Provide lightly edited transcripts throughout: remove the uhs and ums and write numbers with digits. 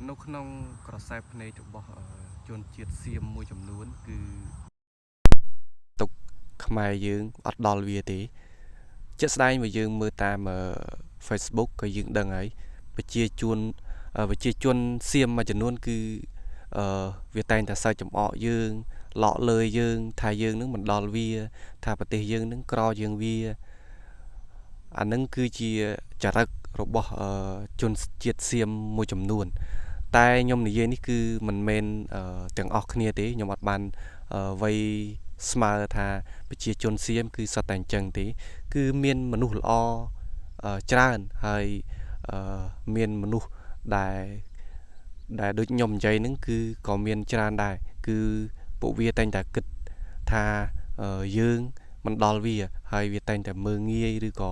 នៅក្នុងក្រសែភ្នែករបស់ជនជាតិសៀមមួយចំនួនគឺទុកខ្មែរយើងអត់ដល់វាទេជាក់ស្ដែងមកយើងមើលតាម Facebook ក៏យើងដឹងហើយប្រជាជនសៀមមួយចំនួនគឺវាតែងតែសើចចំអកយើងឡក់លើយើងថាយើងនឹងមិនដល់វាថាប្រទេសយើងនឹងក្រជាងវាអានឹងគឺជាចរិតរបស់ជនជាតិសៀមមួយចំនួនតែខ្ញុំនិយាយនេះគឺមិនមែនទាំងអស់គ្នាទេខ្ញុំអត់បានវ័យស្មើថាប្រជាជនសៀមគឺសុទ្ធតែអញ្ចឹងទេគឺមានមនុស្សល្អច្រើនហើយមានមនុស្សដែលដូចខ្ញុំនិយាយហ្នឹងគឺក៏មានច្រើនដែរគឺពួកវាតែងតែគិតថាយើងមិនដល់វាហើយវាតែងតែមើងងាយឬក៏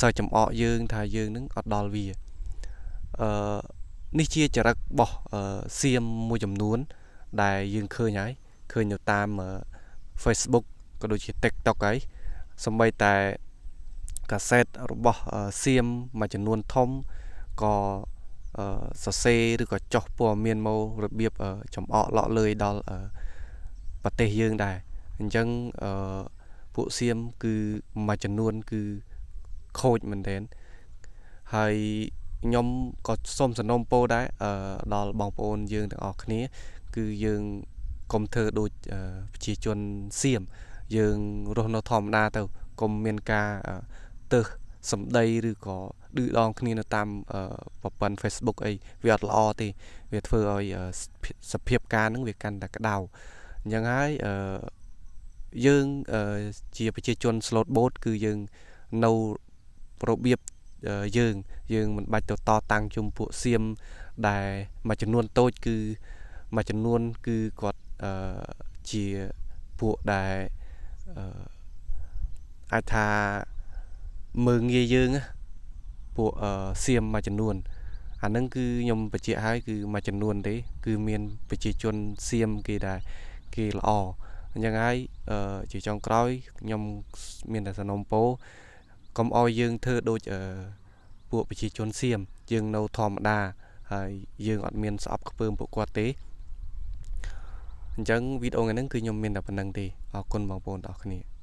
សើចចំអកយើងថាយើងនឹងអត់ដល់វានេះជាចរិតរបស់សៀមមួយចំនួនដែលយើងឃើញហើយឃើញនៅតាម Facebook ក៏ដូចជា TikTok ហើយសម្បីតែកាសែតរបស់សៀមមួយចំនួនធំក៏សរសេរឬក៏ចុះព័ត៌មានមករបៀបចំអកឡក់លើយដល់ប្រទេសយើងដែរអញ្ចឹងពួកសៀមគឺមួយចំនួនគឺខូចមែនទែនហើយខ្ញុំក៏សូមសំណូមពរដែរដល់បងប្អូនយើងទាំងអស់គ្នាគឺយើងកុំធ្វើដូចប្រជាជនសៀមយើងរស់នៅធម្មតាទៅកុំមានការទើសសម្ដីឬក៏ឌឺដងគ្នានៅតាមប្រព័ន្ធ Facebook អីវាអត់ល្អទេវាធ្វើឲ្យសភាពការនឹងវាកាន់តែក្តៅអញ្ចឹងហើយយើងជាប្រជាជន slot boat គឺយើងនៅរបៀបយើងមិនបាច់ទៅតតាំងជុំពួកសៀមដែលមួយចំនួនតូចគឺមួយចំនួនគឺគាត់ជាពួកដែលអាចថាមើងងាយយើងពួកសៀមមួយចំនួនអាហ្នឹងគឺខ្ញុំបញ្ជាក់ឲ្យគឺមួយចំនួនទេគឺមានប្រជាជនសៀមគេដែលគេល្អអញ្ចឹងហើយជាចុងក្រោយខ្ញុំមានតែសំណូមពរកុំឲ្យយើងធ្វើដូចពួកប្រជាជនសៀមយើងនៅធម្មតាហើយយើងអត់មានស្អប់ខ្ពើមពួកគាត់ទេអញ្ចឹងវីដេអូថ្ងៃនេះគឺខ្ញុំមានតែប៉ុណ្្នឹងទេអរគុណបងប្អូនទាំងអស់គ្នា